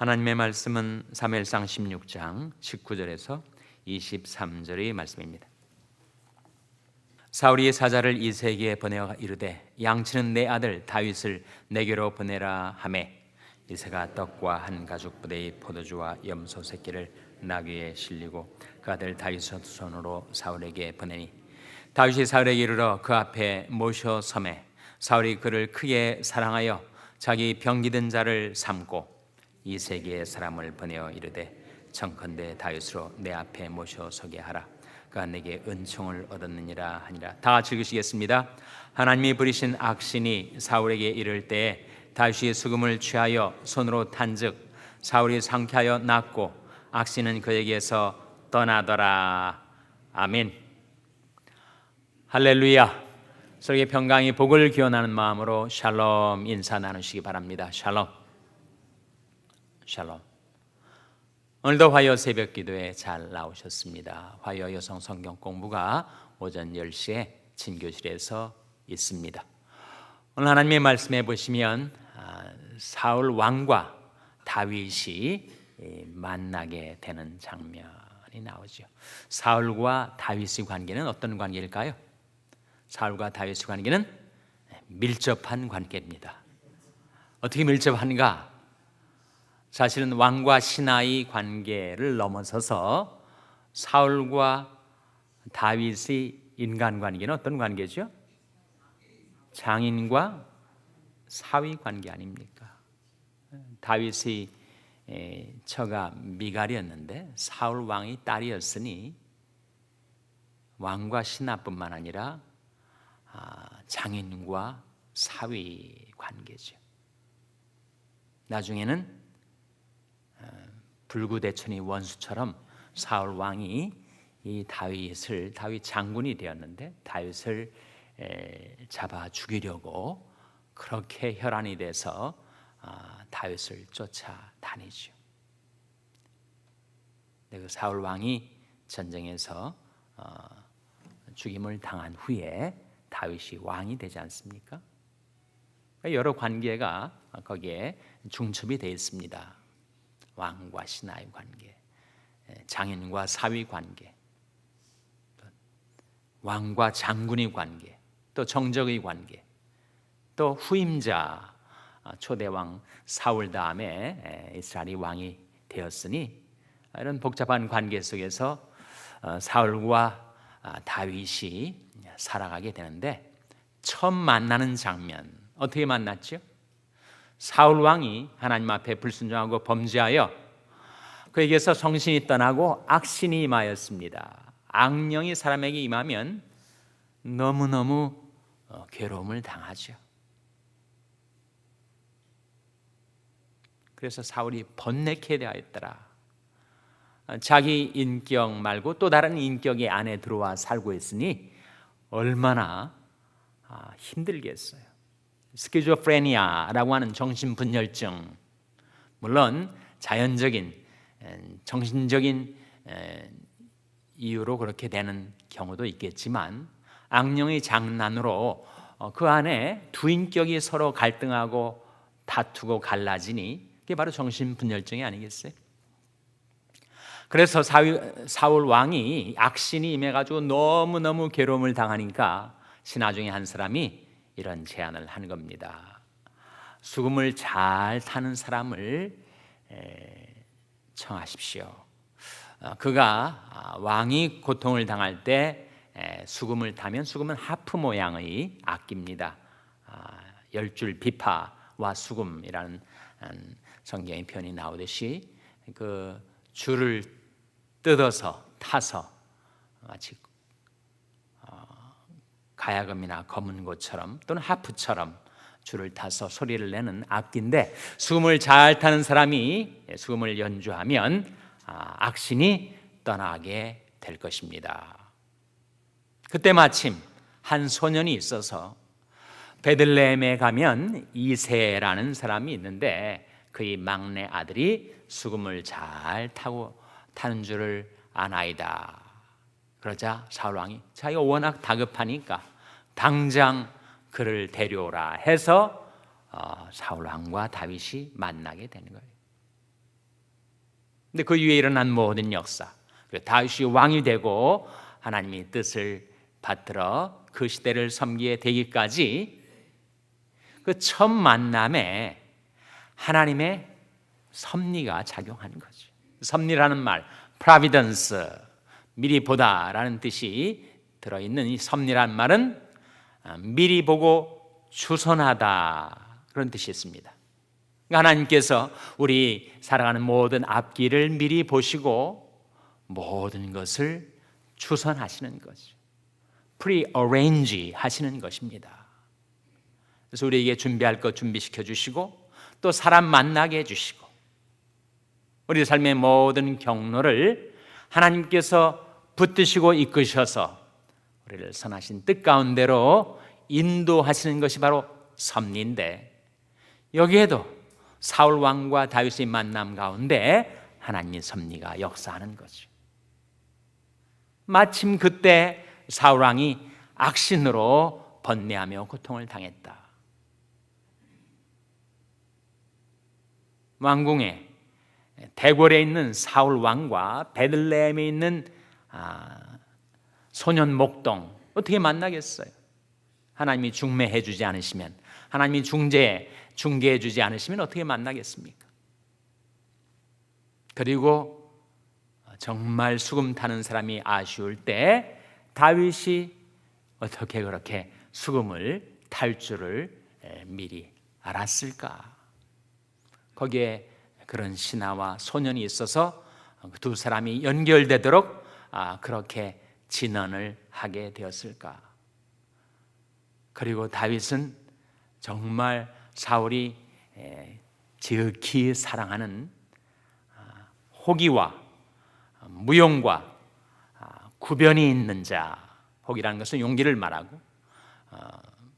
하나님의 말씀은 사무엘상 16장 19절에서 23절의 말씀입니다. 사울이 사자를 이새에게 보내어 이르되 양치는 내 아들 다윗을 내게로 보내라 하매 이새가 떡과 한 가죽 부대의 포도주와 염소 새끼를 나귀에 실리고 그 아들 다윗의 손으로 사울에게 보내니 다윗이 사울에게 이르러 그 앞에 모셔 서매 사울이 그를 크게 사랑하여 자기 병기든 자를 삼고 이새에게 사람을 보내어 이르되 청컨대 다윗으로 내 앞에 모셔 서게 하라. 그가 내게 은총을 얻었느니라 하니라. 다 같이 읽으시겠습니다. 하나님이 부리신 악신이 사울에게 이를 때에 다윗이 수금을 취하여 손으로 탄즉 사울이 상쾌하여 낫고 악신은 그에게서 떠나더라. 아멘. 할렐루야. 서로에게 평강이 복을 기원하는 마음으로 샬롬 인사 나누시기 바랍니다. 샬롬. 샬롬. 오늘도 화요 새벽 기도에 잘 나오셨습니다. 화요 여성 성경 공부가 오전 10시에 진교실에서 있습니다. 오늘 하나님의 말씀에 보시면 사울 왕과 다윗이 만나게 되는 장면이 나오죠. 사울과 다윗의 관계는 어떤 관계일까요? 사울과 다윗의 관계는 밀접한 관계입니다. 어떻게 밀접한가? 사실은 왕과 신하의 관계를 넘어서서 사울과 다윗의 인간관계는 어떤 관계죠? 장인과 사위 관계 아닙니까? 다윗의 처가 미갈이었는데 사울 왕의 딸이었으니 왕과 신하뿐만 아니라 장인과 사위 관계죠. 나중에는 불구대천의 원수처럼 사울 왕이 이 다윗 장군이 되었는데 다윗을 잡아 죽이려고 그렇게 혈안이 돼서 다윗을 쫓아다니죠. 그 사울 왕이 전쟁에서 죽임을 당한 후에 다윗이 왕이 되지 않습니까? 여러 관계가 거기에 중첩이 되어 있습니다. 왕과 신하의 관계, 장인과 사위 관계, 왕과 장군의 관계, 또 정적의 관계, 또 후임자 초대왕 사울 다음에 이스라엘이 왕이 되었으니 이런 복잡한 관계 속에서 사울과 다윗이 살아가게 되는데 처음 만나는 장면 어떻게 만났죠? 사울 왕이 하나님 앞에 불순종하고 범죄하여 그에게서 성신이 떠나고 악신이 임하였습니다. 악령이 사람에게 임하면 너무너무 괴로움을 당하죠. 그래서 사울이 번뇌케 되었더라. 자기 인격 말고 또 다른 인격이 안에 들어와 살고 있으니 얼마나 힘들겠어요. 스키조프레니아라고 하는 정신분열증, 물론 자연적인 정신적인 이유로 그렇게 되는 경우도 있겠지만 악령의 장난으로 그 안에 두 인격이 서로 갈등하고 다투고 갈라지니 그게 바로 정신분열증이 아니겠어요? 그래서 사울 왕이 악신이 임해가지고 너무너무 괴로움을 당하니까 신하 중에 한 사람이 이런 제안을 한 겁니다. 수금을 잘 타는 사람을 청하십시오. 그가 왕이 고통을 당할 때 수금을 타면 수금은 하프 모양의 악기입니다. 10줄 비파와 수금이라는 성경의 표현이 나오듯이 그 줄을 뜯어서 타서 마치 가야금이나 검은고처럼 또는 하프처럼 줄을 타서 소리를 내는 악기인데 수금을 잘 타는 사람이 수금을 연주하면 악신이 떠나게 될 것입니다. 그때 마침 한 소년이 있어서 베들레헴에 가면 이새라는 사람이 있는데 그의 막내 아들이 수금을 잘 타는 줄을 아나이다. 그러자 사울 왕이 자기가 워낙 다급하니까 당장 그를 데려오라 해서 사울 왕과 다윗이 만나게 되는 거예요. 근데 그 이후에 일어난 모든 역사, 다윗이 왕이 되고 하나님의 뜻을 받들어 그 시대를 섬기게 되기까지 그 첫 만남에 하나님의 섭리가 작용하는 거죠. 섭리라는 말, providence, 미리 보다라는 뜻이 들어있는 이 섭리라는 말은 미리 보고 추선하다, 그런 뜻이 있습니다. 하나님께서 우리 살아가는 모든 앞길을 미리 보시고 모든 것을 추선하시는 거죠. pre-arrange 하시는 것입니다. 그래서 우리에게 준비할 것 준비시켜 주시고 또 사람 만나게 해주시고 우리 삶의 모든 경로를 하나님께서 붙드시고 이끄셔서 우리를 선하신 뜻 가운데로 인도하시는 것이 바로 섭리인데, 여기에도 사울 왕과 다윗의 만남 가운데 하나님의 섭리가 역사하는 거죠. 마침 그때 사울 왕이 악신으로 번뇌하며 고통을 당했다. 왕궁에 대궐에 있는 사울 왕과 베들레헴에 있는 소년 목동 어떻게 만나겠어요? 하나님이 중매해 주지 않으시면, 하나님이 중개해 주지 않으시면 어떻게 만나겠습니까? 그리고 정말 수금 타는 사람이 아쉬울 때 다윗이 어떻게 그렇게 수금을 탈 줄을 미리 알았을까? 거기에 그런 신하와 소년이 있어서 두 사람이 연결되도록 그렇게 진언을 하게 되었을까? 그리고 다윗은 정말 사울이 지극히 사랑하는 호기와 무용과 구변이 있는 자, 호기라는 것은 용기를 말하고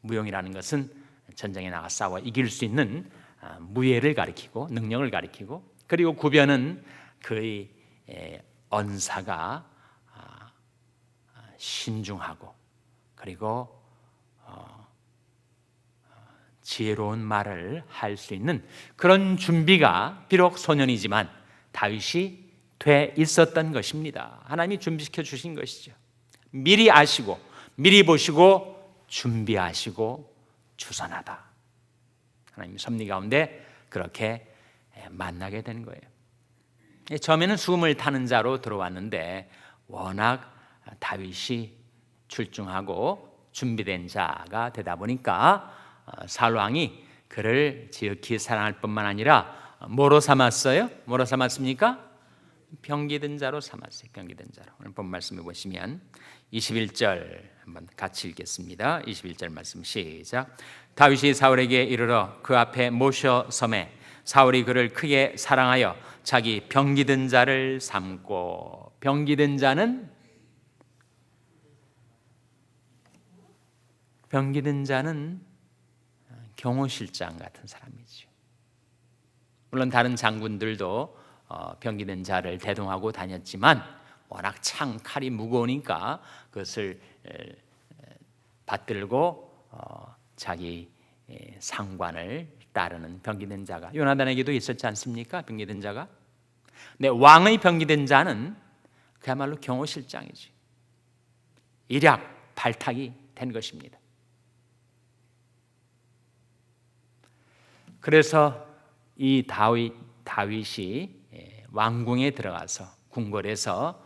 무용이라는 것은 전쟁에 나가 싸워 이길 수 있는 무예를 가리키고 능력을 가리키고, 그리고 구변은 그의 언사가 신중하고 그리고 지혜로운 말을 할 수 있는 그런 준비가 비록 소년이지만 다윗이 돼 있었던 것입니다. 하나님이 준비시켜 주신 것이죠. 미리 아시고 미리 보시고 준비하시고 주선하다. 하나님 섭리 가운데 그렇게 만나게 된 거예요. 처음에는 수금을 타는 자로 들어왔는데 워낙 다윗이 출중하고 준비된 자가 되다 보니까 사울 왕이 그를 지극히 사랑할 뿐만 아니라 뭐로 삼았어요? 뭐로 삼았습니까? 병기든 자로 삼았어요. 병기든 자로. 오늘 본 말씀을 보시면 21절 한번 같이 읽겠습니다. 21절 말씀 시작. 다윗이 사울에게 이르러 그 앞에 모셔 서매 사울이 그를 크게 사랑하여 자기 병기든 자를 삼고, 병기든 자는 경호실장 같은 사람이죠. 물론 다른 장군들도 병기든 자를 대동하고 다녔지만 워낙 창 칼이 무거우니까 그것을 받들고 자기 상관을 따르는 병기든 자가 요나단에게도 있었지 않습니까? 병기든 자가. 근데 왕의 병기든 자는 그야말로 경호실장이지. 일약 발탁이 된 것입니다. 그래서 이 다윗이 왕궁에 들어가서 궁궐에서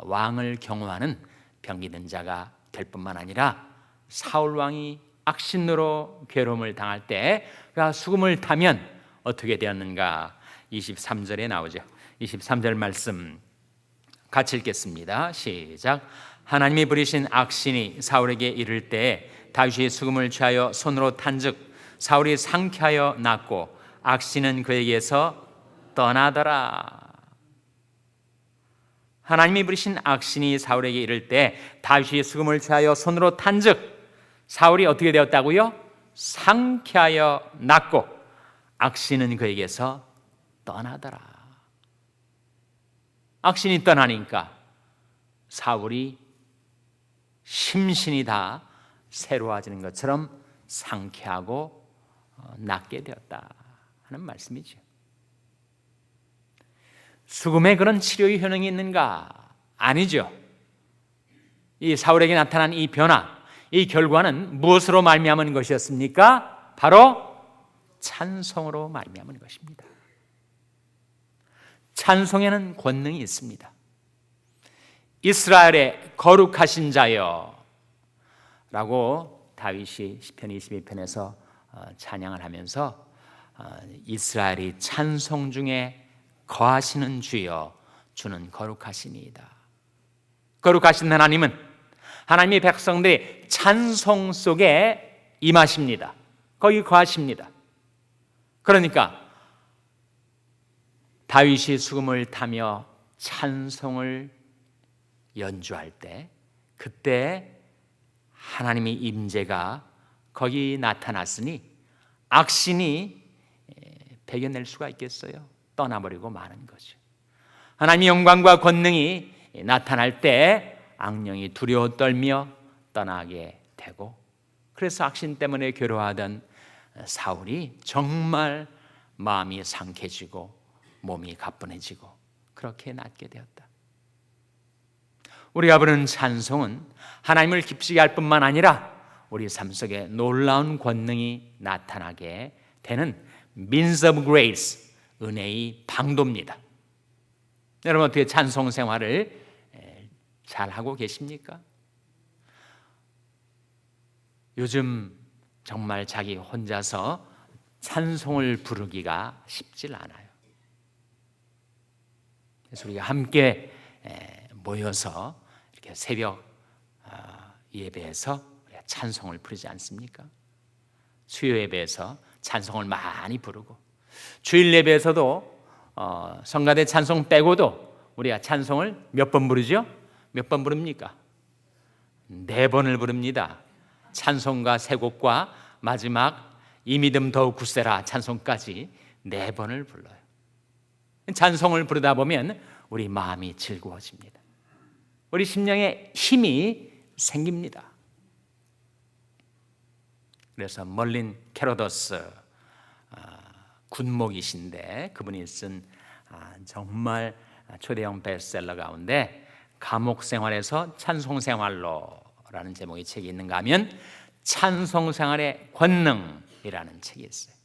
왕을 경호하는 병기든 자가 될 뿐만 아니라 사울 왕이 악신으로 괴로움을 당할 때 그가 수금을 타면 어떻게 되었는가? 23절에 나오죠. 23절 말씀 같이 읽겠습니다. 시작. 하나님이 부리신 악신이 사울에게 이를 때 다윗이 수금을 취하여 손으로 탄즉 사울이 상쾌하여 났고 악신은 그에게서 떠나더라. 하나님이 부리신 악신이 사울에게 이를 때 다윗이 수금을 취하여 손으로 탄즉 사울이 어떻게 되었다고요? 상쾌하여 났고 악신은 그에게서 떠나더라. 악신이 떠나니까 사울이 심신이 다 새로워지는 것처럼 상쾌하고 낫게 되었다 하는 말씀이죠. 수금에 그런 치료의 효능이 있는가? 아니죠. 이 사울에게 나타난 이 변화, 이 결과는 무엇으로 말미암은 것이었습니까? 바로 찬송으로 말미암은 것입니다. 찬송에는 권능이 있습니다. 이스라엘의 거룩하신 자여 라고 다윗이 시편 22편에서 찬양을 하면서 이스라엘이 찬송 중에 거하시는 주여 주는 거룩하시니이다. 거룩하신 하나님은 하나님의 백성들이 찬송 속에 임하십니다. 거기 거하십니다. 그러니까 다윗이 수금을 타며 찬송을 연주할 때 그때 하나님의 임재가 거기 나타났으니 악신이 배겨낼 수가 있겠어요? 떠나버리고 마는 거죠. 하나님의 영광과 권능이 나타날 때 악령이 두려워 떨며 떠나게 되고, 그래서 악신 때문에 괴로워하던 사울이 정말 마음이 상쾌해지고 몸이 가뿐해지고 그렇게 낫게 되었다. 우리가 부르는 찬송은 하나님을 기쁘시게 할 뿐만 아니라 우리 삶 속에 놀라운 권능이 나타나게 되는 means of grace, 은혜의 방도입니다. 여러분 어떻게 찬송 생활을 잘 하고 계십니까? 요즘 정말 자기 혼자서 찬송을 부르기가 쉽질 않아요. 그래서 우리가 함께 모여서 이렇게 새벽 예배에서 찬송을 부르지 않습니까? 수요 예배에서 찬송을 많이 부르고, 주일 예배에서도 성가대 찬송 빼고도 우리가 찬송을 몇 번 부르죠? 몇 번 부릅니까? 4번을 부릅니다. 찬송가 3곡과 마지막 이 믿음 더욱 굳세라 찬송까지 4번을 불러요. 찬송을 부르다 보면 우리 마음이 즐거워집니다. 우리 심령에 힘이 생깁니다. 그래서 멀린 캐로더스 군목이신데 그분이 쓴 정말 초대형 베스트셀러 가운데 감옥 생활에서 찬송 생활로라는 제목의 책이 있는가 하면 찬송 생활의 권능이라는 책이 있어요.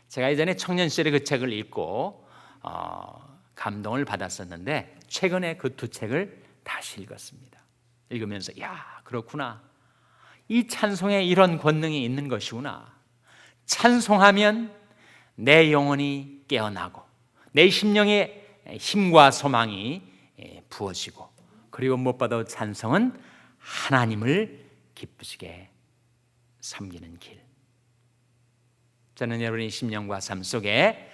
제가 예전에 청년 시절에 그 책을 읽고 감동을 받았었는데 최근에 그 2책을 다시 읽었습니다. 읽으면서 야, 그렇구나. 이 찬송에 이런 권능이 있는 것이구나. 찬송하면 내 영혼이 깨어나고 내 심령에 힘과 소망이 부어지고, 그리고 무엇보다 찬송은 하나님을 기쁘시게 섬기는 길. 저는 여러분의 심령과 삶 속에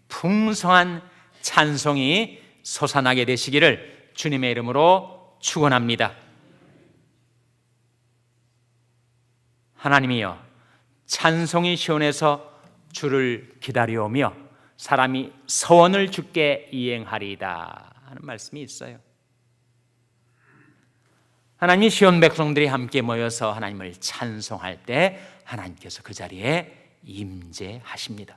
풍성한 찬송이 솟아나게 되시기를 주님의 이름으로 축원합니다. 하나님이여, 찬송이 시온에서 주를 기다려오며 사람이 서원을 주께 이행하리이다 하는 말씀이 있어요. 하나님이 시온 백성들이 함께 모여서 하나님을 찬송할 때 하나님께서 그 자리에 임재하십니다.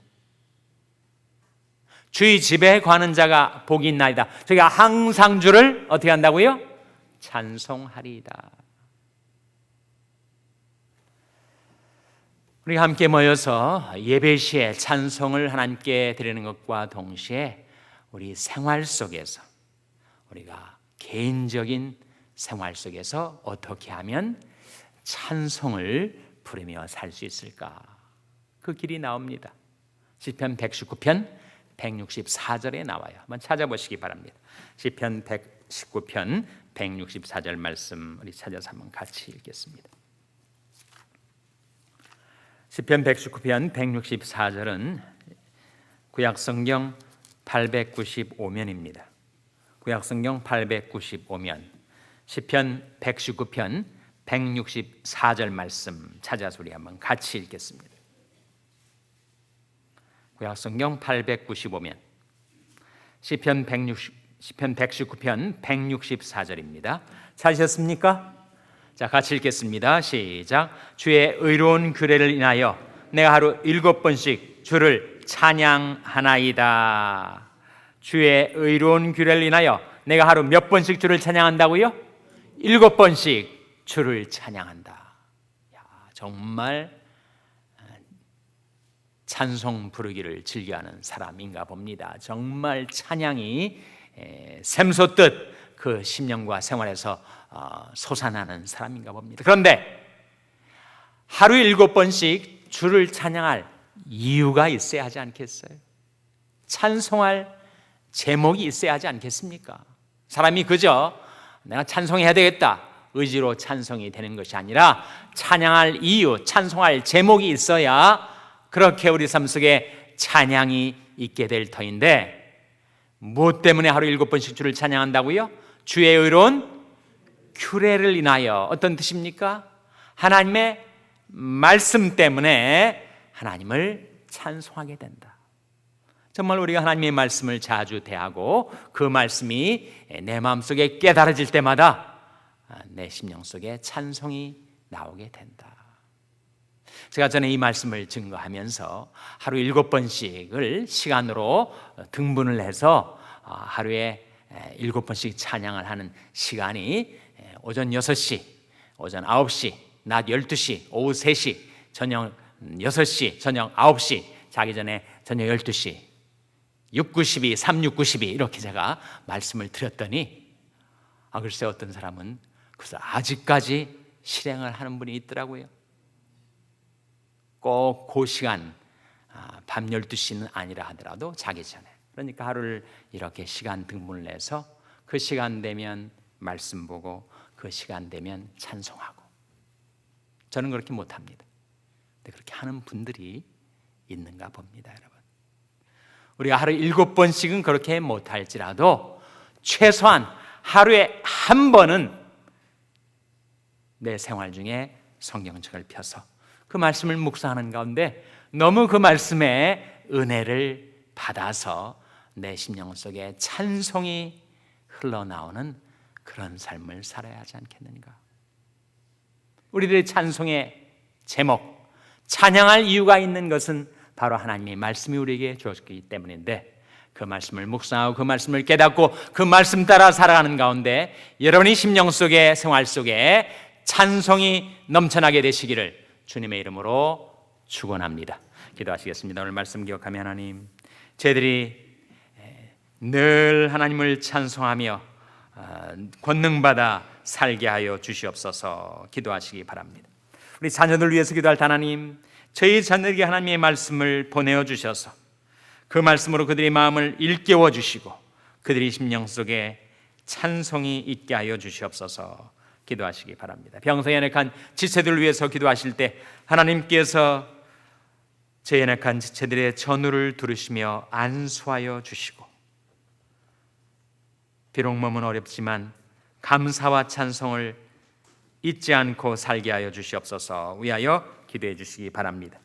주의 집에 관한 자가 복이 있나이다. 저희가 항상 주를 어떻게 한다고요? 찬송하리이다. 우리 함께 모여서 예배 시에 찬송을 하나님께 드리는 것과 동시에 우리 생활 속에서, 우리가 개인적인 생활 속에서 어떻게 하면 찬송을 부르며 살 수 있을까? 그 길이 나옵니다. 시편 119편 164절에 나와요. 한번 찾아보시기 바랍니다. 시편 119편 164절 말씀 우리 찾아서 한번 같이 읽겠습니다. 시편 119편 164절은 구약성경 895면입니다. 구약성경 895면 시편 119편 164절 말씀 찾아서 우리 한번 같이 읽겠습니다. 구약성경 895면 시편 119편 164절입니다. 찾으셨습니까? 자, 같이 읽겠습니다. 시작. 주의 의로운 규례를 인하여 내가 하루 7번씩 주를 찬양하나이다. 주의 의로운 규례를 인하여 내가 하루 몇 번씩 주를 찬양한다고요? 7번씩 주를 찬양한다. 야, 정말 찬송 부르기를 즐겨하는 사람인가 봅니다. 정말 찬양이 샘솟듯 그 심령과 생활에서 솟아나는 사람인가 봅니다. 그런데 하루 7번씩 주를 찬양할 이유가 있어야 하지 않겠어요? 찬송할 제목이 있어야 하지 않겠습니까? 사람이 그저 내가 찬송해야 되겠다 의지로 찬송이 되는 것이 아니라 찬양할 이유, 찬송할 제목이 있어야 그렇게 우리 삶 속에 찬양이 있게 될 터인데, 무엇 때문에 하루 7번씩 주를 찬양한다고요? 주의 의로운 규례를 인하여. 어떤 뜻입니까? 하나님의 말씀 때문에 하나님을 찬송하게 된다. 정말 우리가 하나님의 말씀을 자주 대하고 그 말씀이 내 마음속에 깨달아질 때마다 내 심령 속에 찬송이 나오게 된다. 제가 전에 이 말씀을 증거하면서 하루 7번씩을 시간으로 등분을 해서 하루에 7번씩 찬양을 하는 시간이 오전 6시, 오전 9시, 낮 12시, 오후 3시, 저녁 6시, 저녁 9시, 자기 전에 저녁 12시, 692, 369, 이렇게 제가 말씀을 드렸더니 글쎄 어떤 사람은 그래서 아직까지 실행을 하는 분이 있더라고요. 꼭 그 시간 밤 12시는 아니라 하더라도 자기 전에, 그러니까 하루를 이렇게 시간 등분을 내서 그 시간 되면 말씀 보고 그 시간 되면 찬송하고. 저는 그렇게 못합니다. 근데 그렇게 하는 분들이 있는가 봅니다, 여러분. 우리가 하루 7번씩은 그렇게 못할지라도 최소한 하루에 한 번은 내 생활 중에 성경책을 펴서 그 말씀을 묵상하는 가운데 너무 그 말씀에 은혜를 받아서 내 심령 속에 찬송이 흘러나오는 그런 삶을 살아야 하지 않겠는가. 우리들의 찬송의 제목, 찬양할 이유가 있는 것은 바로 하나님의 말씀이 우리에게 주었기 때문인데, 그 말씀을 묵상하고 그 말씀을 깨닫고 그 말씀 따라 살아가는 가운데 여러분의 심령 속에, 생활 속에 찬송이 넘쳐나게 되시기를 주님의 이름으로 축원합니다. 기도하시겠습니다. 오늘 말씀 기억하며 하나님, 저희들이 늘 하나님을 찬송하며 권능받아 살게 하여 주시옵소서. 기도하시기 바랍니다. 우리 자녀들 위해서 기도할 하나님, 저희 자녀에게 하나님의 말씀을 보내어 주셔서 그 말씀으로 그들의 마음을 일깨워 주시고 그들의 심령 속에 찬송이 있게 하여 주시옵소서. 기도하시기 바랍니다. 병성에 연약한 지체들을 위해서 기도하실 때 하나님께서 제 연약한 지체들의 전우를 들으시며 안수하여 주시고, 비록 몸은 어렵지만 감사와 찬송을 잊지 않고 살게 하여 주시옵소서. 위하여 기도해 주시기 바랍니다.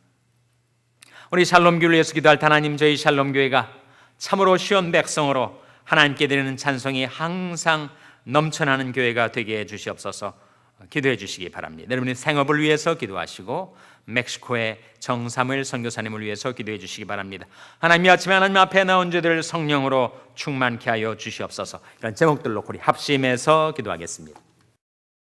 우리 샬롬교회를 위해서 기도할 하나님, 저희 샬롬교회가 참으로 시온 백성으로 하나님께 드리는 찬송이 항상 넘쳐나는 교회가 되게 해 주시옵소서. 기도해 주시기 바랍니다. 여러분의 생업을 위해서 기도하시고 멕시코의 정사무엘 선교사님을 위해서 기도해 주시기 바랍니다. 하나님, 아침에 하나님 앞에 나온 저들을 성령으로 충만케 하여 주시옵소서. 이런 제목들로 우리 합심해서 기도하겠습니다.